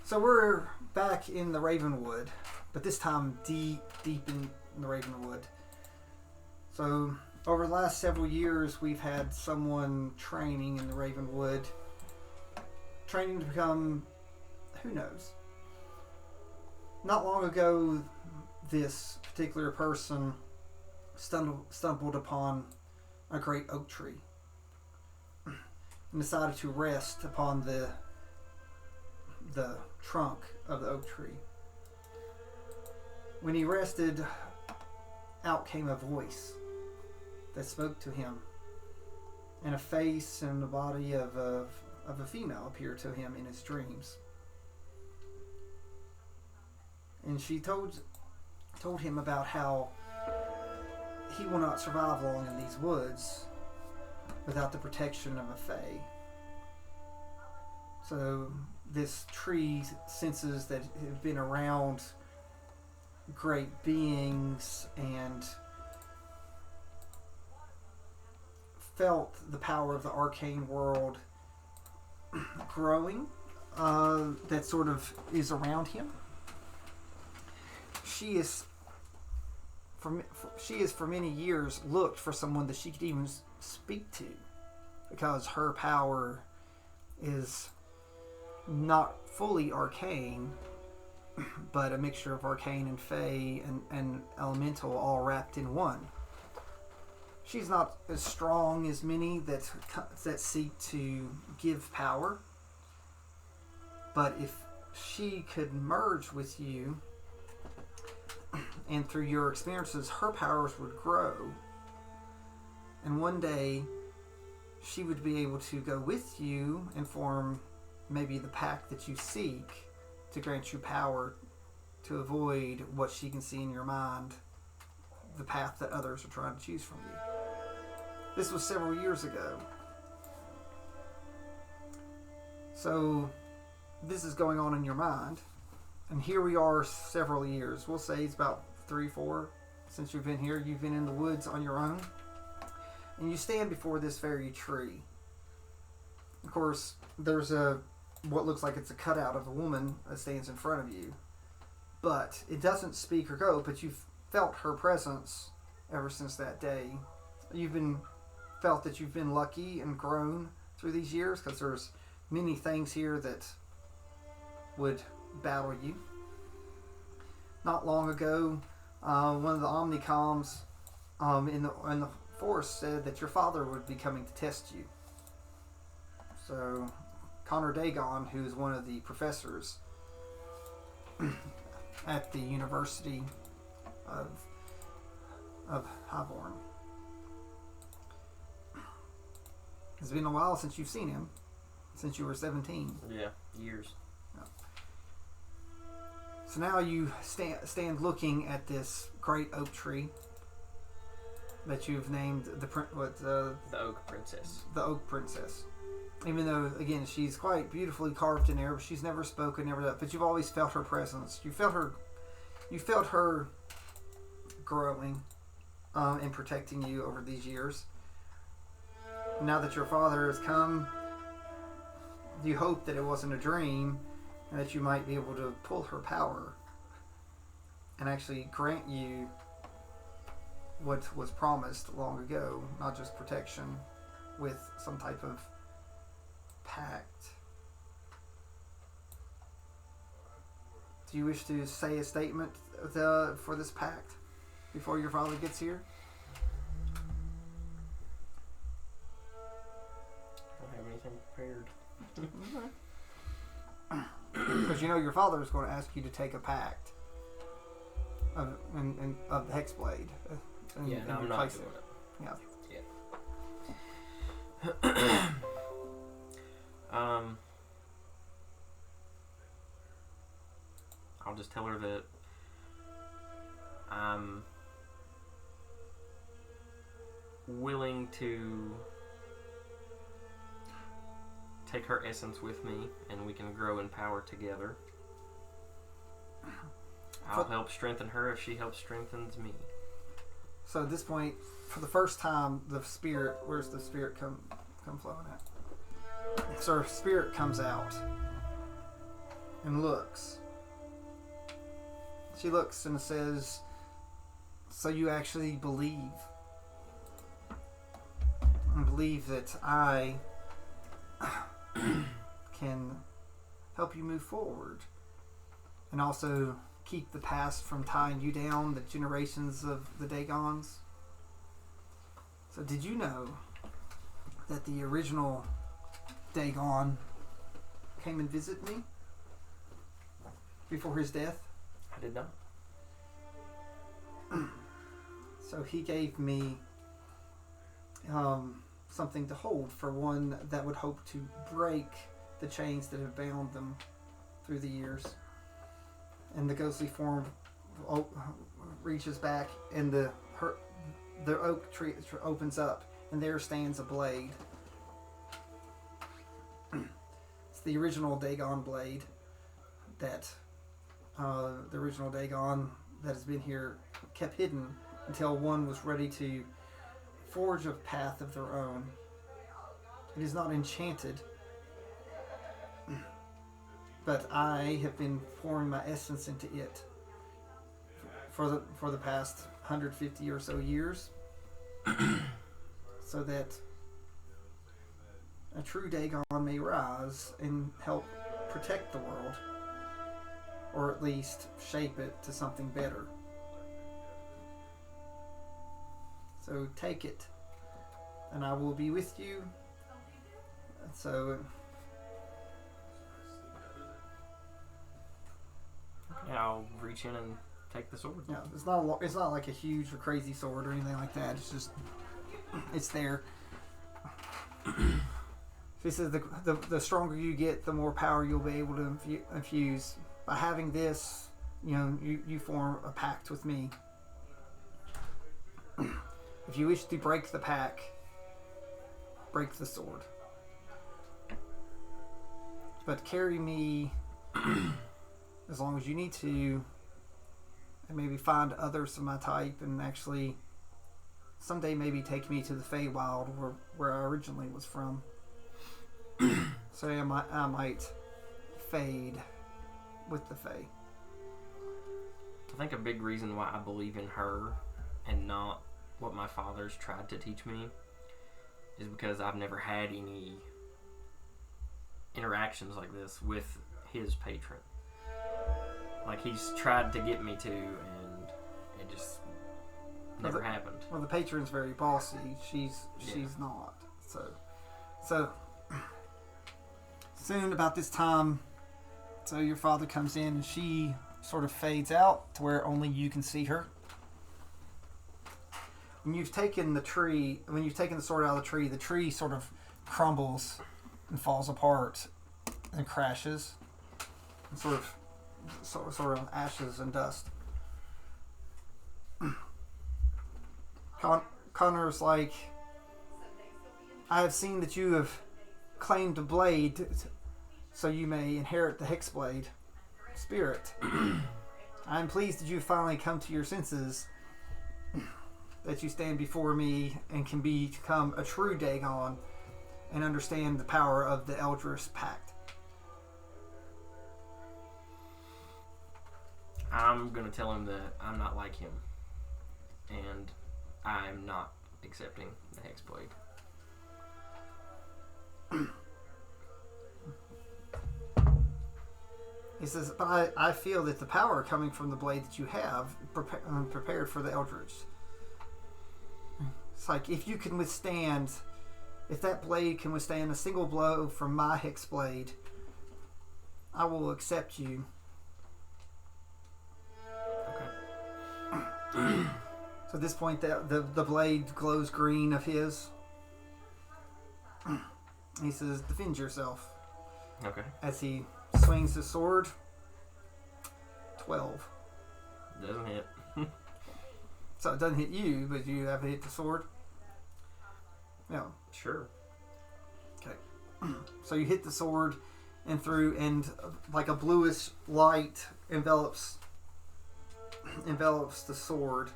So we're back in the Ravenwood, but this time deep in the Ravenwood. So over the last several years, we've had someone training in the Ravenwood, training to become, who knows. Not long ago, this particular person stumbled upon a great oak tree and decided to rest upon the trunk of the oak tree. When he rested, out came a voice that spoke to him, and a face and the body of a female appeared to him in his dreams. And she told him about how he will not survive long in these woods without the protection of a fae. So this tree senses that it has been around great beings and felt the power of the arcane world growing, that sort of is around him. She is for many years looked for someone that she could even speak to, because her power is not fully arcane, but a mixture of arcane and fae and elemental all wrapped in one. She's not as strong as many that seek to give power, but if she could merge with you, and through your experiences, her powers would grow, and one day she would be able to go with you and form maybe the pact that you seek to grant you power to avoid what she can see in your mind, the path that others are trying to choose from you. This was several years ago. So this is going on in your mind, and here we are several years. We'll say it's about 3-4 since you've been here. You've been in the woods on your own, and you stand before this very tree. Of course, there's what looks like it's a cutout of a woman that stands in front of you, but it doesn't speak or go, but you've felt her presence ever since that day. Felt that you've been lucky and grown through these years, because there's many things here that would battle you. Not long ago, one of the Omnicoms in the forest said that your father would be coming to test you. So Connor Dagon, who is one of the professors at the University of Highborne. It's been a while since you've seen him, since you were 17. Yeah, years. Yeah. So now you stand looking at this great oak tree that you've named the Oak Princess. The Oak Princess. Even though, again, she's quite beautifully carved in there, but she's never spoken, never that. But you've always felt her presence. You felt her growing and protecting you over these years. Now that your father has come, you hope that it wasn't a dream, and that you might be able to pull her power and actually grant you what was promised long ago, not just protection, with some type of pact. Do you wish to say a statement for this pact before your father gets here? I don't have anything prepared. Because you know your father is going to ask you to take a pact of the Hexblade. Yeah, no, I'm not doing it. Yeah. I'll just tell her that I'm willing to take her essence with me, and we can grow in power together. I'll help strengthen her if she helps strengthens me. So at this point, for the first time, the spirit, where's the spirit come flowing at? So her spirit comes out, and looks. She looks and says, "So you actually believe? And believe that I can help you move forward and also keep the past from tying you down, the generations of the Dagons? So did you know that the original Dagon came and visited me before his death? I did not. So he gave me something to hold for one that would hope to break the chains that have bound them through the years." And the ghostly form reaches back, and the oak tree opens up, and there stands a blade. It's the original Dagon blade that the original Dagon that has been here kept hidden until one was ready to forge a path of their own. It is not enchanted, but I have been pouring my essence into it for the past 150 or so years, so that a true Dagon may rise and help protect the world, or at least shape it to something better. So take it, and I will be with you. So Yeah, I'll reach in and take the sword. yeah, it's not like a huge or crazy sword or anything like that. It's just, it's there. He says the stronger you get, the more power you'll be able to infuse. By having this, you form a pact with me. If you wish to break the pact, break the sword. But carry me as long as you need to, and maybe find others of my type, and actually someday maybe take me to the Feywild, where I originally was from. So I might fade with the Fey. I think a big reason why I believe in her and not what my father's tried to teach me is because I've never had any interactions like this with his patron. Like, he's tried to get me to, and it just never happened. Well, the patron's very bossy. She's not. So soon, about this time, so your father comes in, and she sort of fades out to where only you can see her. When you've taken the sword out of the tree sort of crumbles and falls apart and crashes, and sort of ashes and dust. Connor's like, "I have seen that you have claimed a blade, so you may inherit the Hexblade spirit. I am pleased that you finally come to your senses, that you stand before me and can become a true Dagon and understand the power of the Eldritch Pact." I'm going to tell him that I'm not like him, and I'm not accepting the Hexblade. He says, "But I feel that the power coming from the blade that you have prepared for the Eldritch. It's like, if that blade can withstand a single blow from my Hexblade, I will accept you." Okay. So at this point, the blade glows green of his. He says, "Defend yourself." Okay. As he swings his sword. 12. Doesn't hit. So it doesn't hit you, but you have to hit the sword. No. Sure. Okay. So you hit the sword and like a bluish light envelops the sword.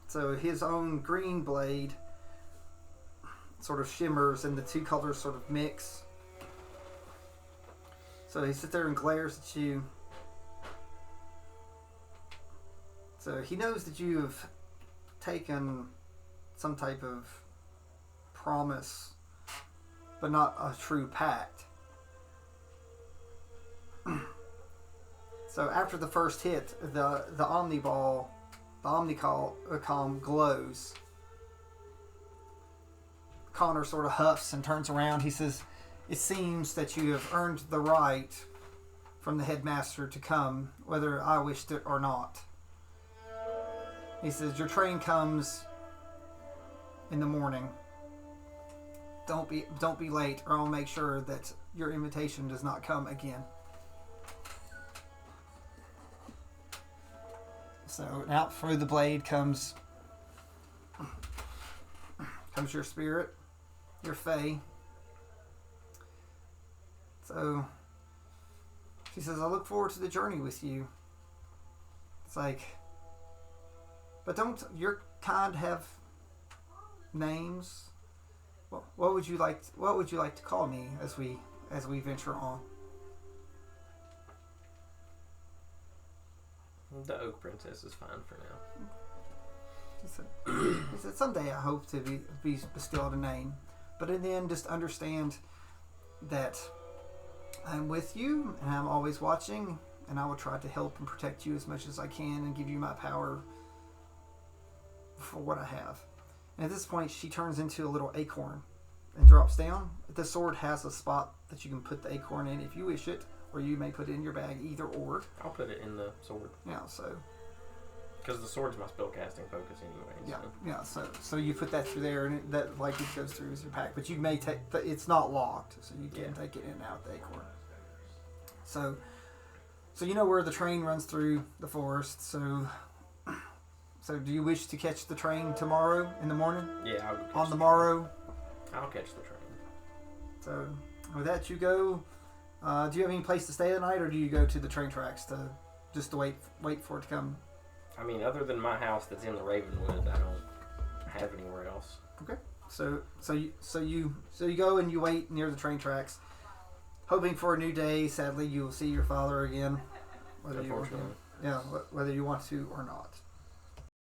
So his own green blade sort of shimmers, and the two colors sort of mix. So he sits there and glares at you. So he knows that you have taken some type of promise, but not a true pact. So after the first hit, the Omniball, the Omnicom glows. Connor sort of huffs and turns around. He says, "It seems that you have earned the right from the headmaster to come, whether I wished it or not." He says, "Your train comes in the morning. Don't be late, or I'll make sure that your invitation does not come again." So out through the blade comes your spirit, your fae. So she says, "I look forward to the journey with you." It's like, but don't your kind have names? What would you like to call me as we venture on? The Oak Princess is fine for now. He said, "Someday I hope to be bestowed a name, but in the end, just understand that I'm with you and I'm always watching, and I will try to help and protect you as much as I can and give you my power for what I have." And at this point, she turns into a little acorn and drops down. The sword has a spot that you can put the acorn in if you wish it, or you may put it in your bag, either or. I'll put it in the sword. Yeah, so... Because the sword's my spellcasting focus anyway. Yeah. So you put that through there, and it goes through as your pack. But you may take... It's not locked, so you can take it in and out the acorn. So you know where the train runs through the forest, so do you wish to catch the train tomorrow in the morning? Yeah, I'll go catch on the morrow. I'll catch the train. So with that, you go. Do you have any place to stay the night, or do you go to the train tracks to wait for it to come? I mean, other than my house that's in the Ravenwood, I don't have anywhere else. Okay. So you go and you wait near the train tracks, hoping for a new day. Sadly, you will see your father again, whether you want to or not.